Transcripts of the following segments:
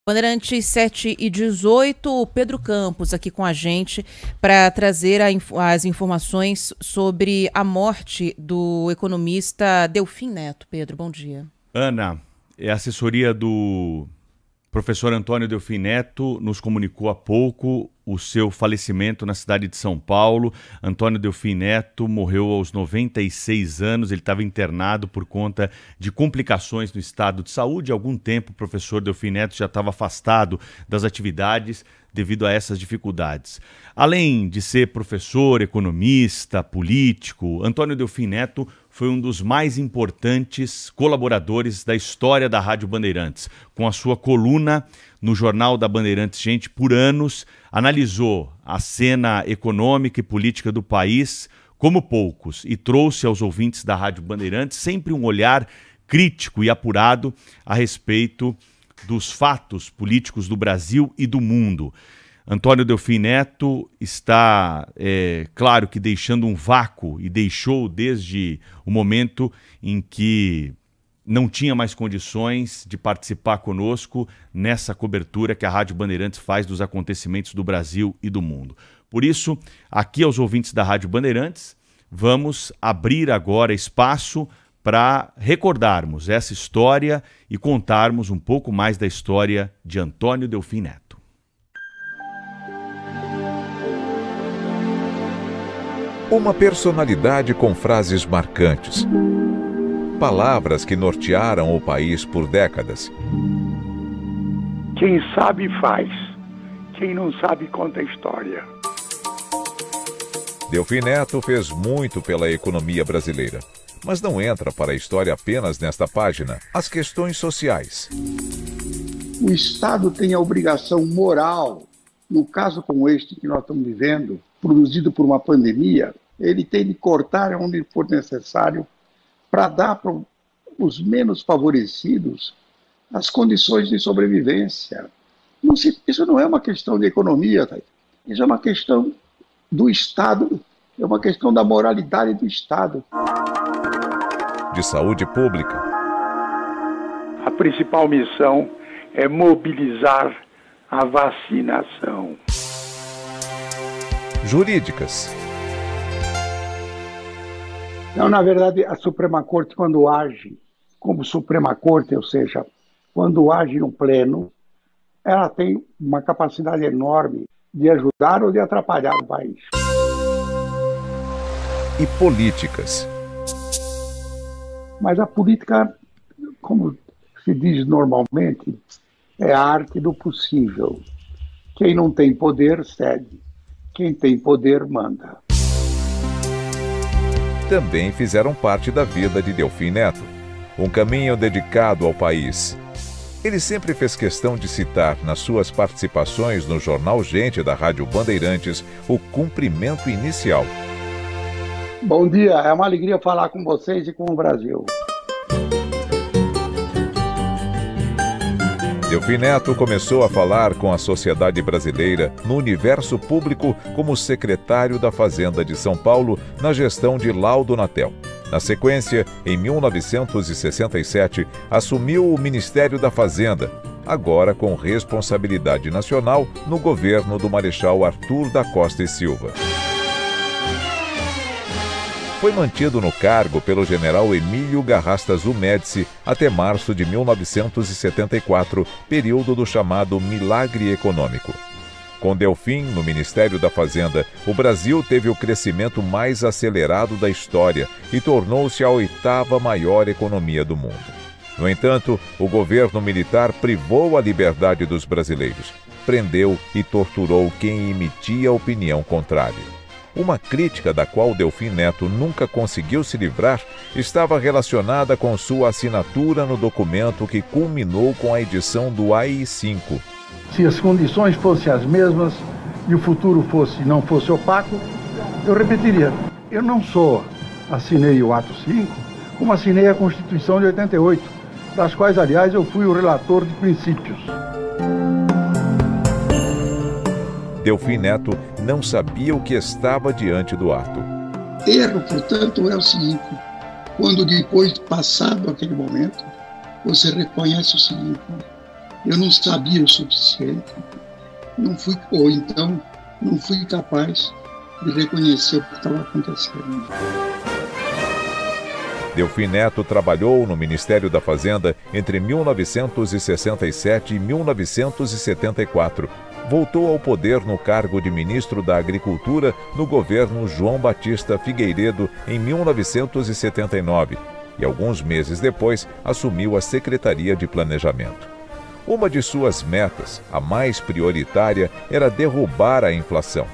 Bandeirantes 7h18, o Pedro Campos aqui com a gente para trazer as informações sobre a morte do economista Delfim Neto. Pedro, bom dia. Ana, a assessoria do professor Antônio Delfim Neto nos comunicou há pouco o seu falecimento na cidade de São Paulo. Antônio Delfim Neto morreu aos 96 anos, ele estava internado por conta de complicações no estado de saúde. Há algum tempo o professor Delfim Neto já estava afastado das atividades devido a essas dificuldades. Além de ser professor, economista, político, Antônio Delfim Neto foi um dos mais importantes colaboradores da história da Rádio Bandeirantes. Com a sua coluna no Jornal da Bandeirantes, gente, por anos, analisou a cena econômica e política do país como poucos e trouxe aos ouvintes da Rádio Bandeirantes sempre um olhar crítico e apurado a respeito dos fatos políticos do Brasil e do mundo. Antônio Delfim Neto está, claro que deixando um vácuo e deixou desde o momento em que não tinha mais condições de participar conosco nessa cobertura que a Rádio Bandeirantes faz dos acontecimentos do Brasil e do mundo. Por isso, aqui aos ouvintes da Rádio Bandeirantes, vamos abrir agora espaço para recordarmos essa história e contarmos um pouco mais da história de Antônio Delfim Neto. Uma personalidade com frases marcantes. Palavras que nortearam o país por décadas. Quem sabe faz, quem não sabe conta a história. Delfim Neto fez muito pela economia brasileira, mas não entra para a história apenas nesta página. As questões sociais. O Estado tem a obrigação moral, no caso como este que nós estamos vivendo, produzido por uma pandemia, ele tem de cortar onde for necessário para dar para os menos favorecidos as condições de sobrevivência. Isso não é uma questão de economia, tá? Isso é uma questão do Estado, é uma questão da moralidade do Estado. De saúde pública. A principal missão é mobilizar a vacinação. Jurídicas. Não, na verdade, a Suprema Corte, quando age como Suprema Corte, ou seja, quando age no pleno, ela tem uma capacidade enorme de ajudar ou de atrapalhar o país. E políticas. Mas a política, como se diz normalmente, é a arte do possível. Quem não tem poder, cede. Quem tem poder, manda. Também fizeram parte da vida de Delfim Neto, um caminho dedicado ao país. Ele sempre fez questão de citar nas suas participações no Jornal Gente da Rádio Bandeirantes o cumprimento inicial. Bom dia, é uma alegria falar com vocês e com o Brasil. Delfim Neto começou a falar com a sociedade brasileira no universo público como secretário da Fazenda de São Paulo na gestão de Laudo Natel. Na sequência, em 1967, assumiu o Ministério da Fazenda, agora com responsabilidade nacional no governo do Marechal Arthur da Costa e Silva. Foi mantido no cargo pelo general Emílio Garrastazu Médici até março de 1974, período do chamado Milagre Econômico. Com Delfim no Ministério da Fazenda, o Brasil teve o crescimento mais acelerado da história e tornou-se a 8ª maior economia do mundo. No entanto, o governo militar privou a liberdade dos brasileiros, prendeu e torturou quem emitia opinião contrária. Uma crítica da qual Delfim Neto nunca conseguiu se livrar estava relacionada com sua assinatura no documento que culminou com a edição do AI-5. Se as condições fossem as mesmas e o futuro não fosse opaco, eu repetiria. Eu não só assinei o Ato 5, como assinei a Constituição de 88, das quais, aliás, eu fui o relator de princípios. Delfim Neto não sabia o que estava diante do ato. Erro, portanto, é o seguinte: quando depois, passado aquele momento, você reconhece o seguinte: eu não sabia o suficiente, ou então não fui capaz de reconhecer o que estava acontecendo. Delfim Neto trabalhou no Ministério da Fazenda entre 1967 e 1974. Voltou ao poder no cargo de ministro da Agricultura no governo João Batista Figueiredo em 1979 e, alguns meses depois, assumiu a Secretaria de Planejamento. Uma de suas metas, a mais prioritária, era derrubar a inflação.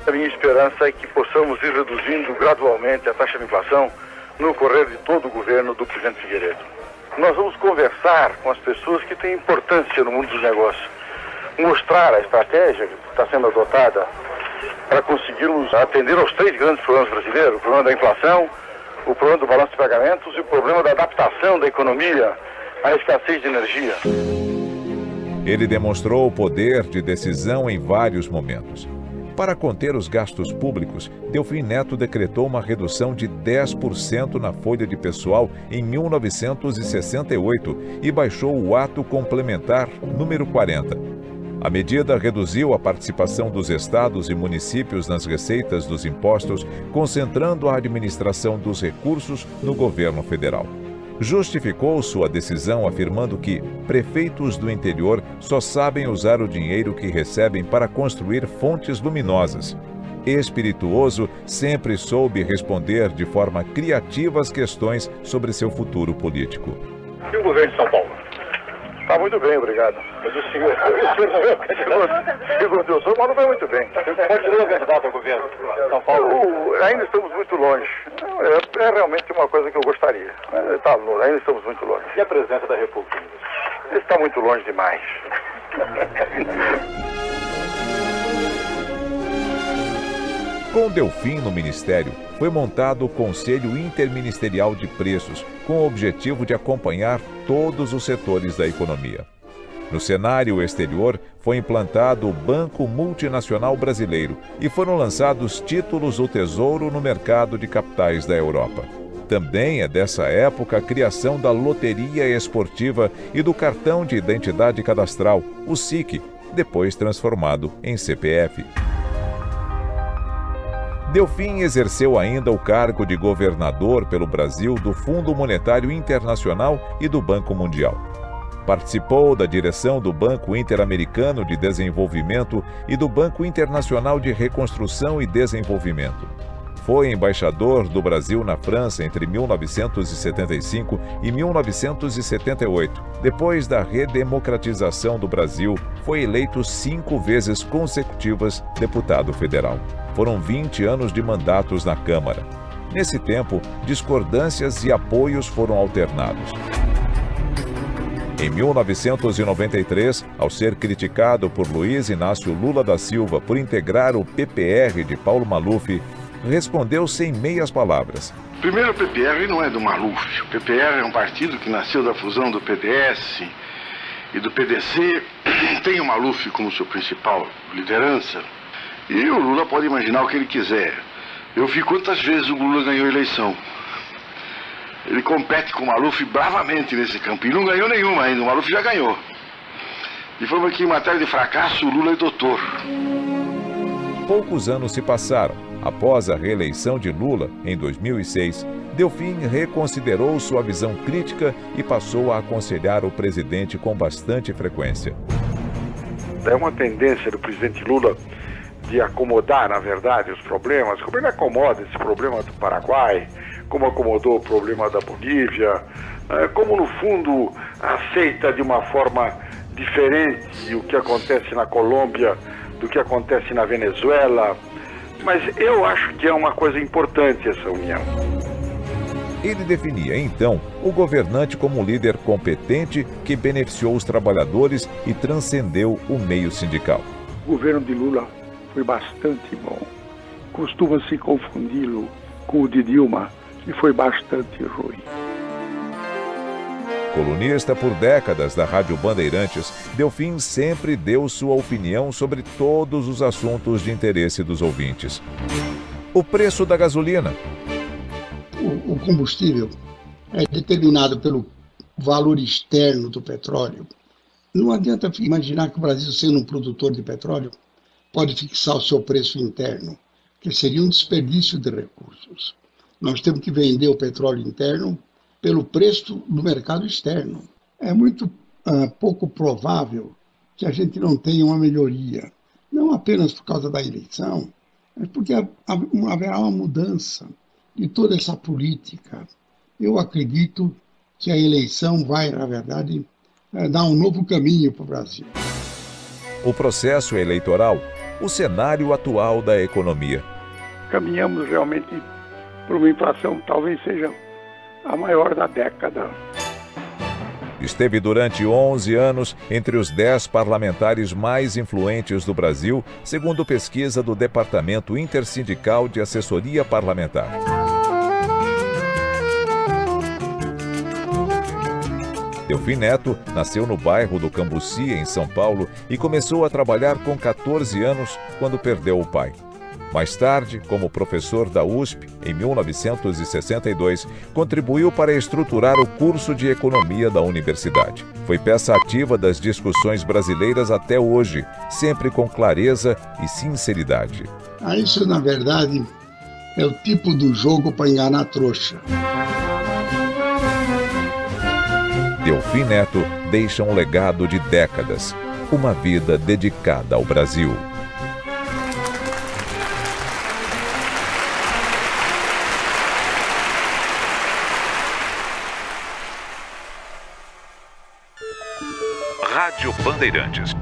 A minha esperança é que possamos ir reduzindo gradualmente a taxa de inflação no correr de todo o governo do presidente Figueiredo. Nós vamos conversar com as pessoas que têm importância no mundo dos negócios, mostrar a estratégia que está sendo adotada para conseguirmos atender aos 3 grandes problemas brasileiros: o problema da inflação, o problema do balanço de pagamentos e o problema da adaptação da economia à escassez de energia. Ele demonstrou o poder de decisão em vários momentos. Para conter os gastos públicos, Delfim Neto decretou uma redução de 10% na folha de pessoal em 1968 e baixou o ato complementar número 40. A medida reduziu a participação dos estados e municípios nas receitas dos impostos, concentrando a administração dos recursos no governo federal. Justificou sua decisão afirmando que prefeitos do interior só sabem usar o dinheiro que recebem para construir fontes luminosas. Espirituoso, sempre soube responder de forma criativa as questões sobre seu futuro político. E o governo de São Paulo? Está muito bem, obrigado. Mas o senhor não é segundo eu sou, mas não vai muito bem. Continua candidato ao governo de São Paulo? Ainda estamos muito longe. É realmente uma coisa que eu gostaria. Ainda estamos muito longe. E a presidência da República? Está muito longe demais. Com Delfim no ministério, foi montado o Conselho Interministerial de Preços, com o objetivo de acompanhar todos os setores da economia. No cenário exterior, foi implantado o Banco Multinacional Brasileiro e foram lançados títulos do Tesouro no mercado de capitais da Europa. Também é dessa época a criação da Loteria Esportiva e do Cartão de Identidade Cadastral, o SIC, depois transformado em CPF. Delfim exerceu ainda o cargo de governador pelo Brasil do Fundo Monetário Internacional e do Banco Mundial. Participou da direção do Banco Interamericano de Desenvolvimento e do Banco Internacional de Reconstrução e Desenvolvimento. Foi embaixador do Brasil na França entre 1975 e 1978. Depois da redemocratização do Brasil, foi eleito 5 vezes consecutivas deputado federal. Foram 20 anos de mandatos na Câmara. Nesse tempo, discordâncias e apoios foram alternados. Em 1993, ao ser criticado por Luiz Inácio Lula da Silva por integrar o PPR de Paulo Maluf, respondeu sem meias palavras. Primeiro, o PPR não é do Maluf. O PPR é um partido que nasceu da fusão do PDS e do PDC. Tem o Maluf como sua principal liderança. E o Lula pode imaginar o que ele quiser. Eu vi quantas vezes o Lula ganhou a eleição. Ele compete com o Maluf bravamente nesse campo. E não ganhou nenhuma ainda, o Maluf já ganhou. De forma que, em matéria de fracasso, o Lula é doutor. Poucos anos se passaram. Após a reeleição de Lula, em 2006, Delfim reconsiderou sua visão crítica e passou a aconselhar o presidente com bastante frequência. É uma tendência do presidente Lula de acomodar, na verdade, os problemas, como ele acomoda esse problema do Paraguai, como acomodou o problema da Bolívia, como, no fundo, aceita de uma forma diferente o que acontece na Colômbia do que acontece na Venezuela. Mas eu acho que é uma coisa importante essa união. Ele definia, então, o governante como um líder competente que beneficiou os trabalhadores e transcendeu o meio sindical. O governo de Lula foi bastante bom. Costuma-se confundi-lo com o de Dilma, que foi bastante ruim. Colunista por décadas da Rádio Bandeirantes, Delfim sempre deu sua opinião sobre todos os assuntos de interesse dos ouvintes. O preço da gasolina. O combustível é determinado pelo valor externo do petróleo, Não adianta imaginar que o Brasil, sendo um produtor de petróleo, pode fixar o seu preço interno, que seria um desperdício de recursos. Nós temos que vender o petróleo interno pelo preço do mercado externo. É muito pouco provável que a gente não tenha uma melhoria, não apenas por causa da eleição, mas porque haverá uma mudança de toda essa política. Eu acredito que a eleição vai, na verdade, dar um novo caminho para o Brasil. O processo eleitoral, o cenário atual da economia. Caminhamos realmente para uma inflação que talvez seja a maior da década. Esteve durante 11 anos entre os 10 parlamentares mais influentes do Brasil, segundo pesquisa do Departamento Intersindical de Assessoria Parlamentar. Delfim Neto nasceu no bairro do Cambuci, em São Paulo, e começou a trabalhar com 14 anos quando perdeu o pai. Mais tarde, como professor da USP, em 1962, contribuiu para estruturar o curso de economia da universidade. Foi peça ativa das discussões brasileiras até hoje, sempre com clareza e sinceridade. Isso, na verdade, é o tipo do jogo para enganar a trouxa. Delfim Neto deixa um legado de décadas, uma vida dedicada ao Brasil. Rádio Bandeirantes.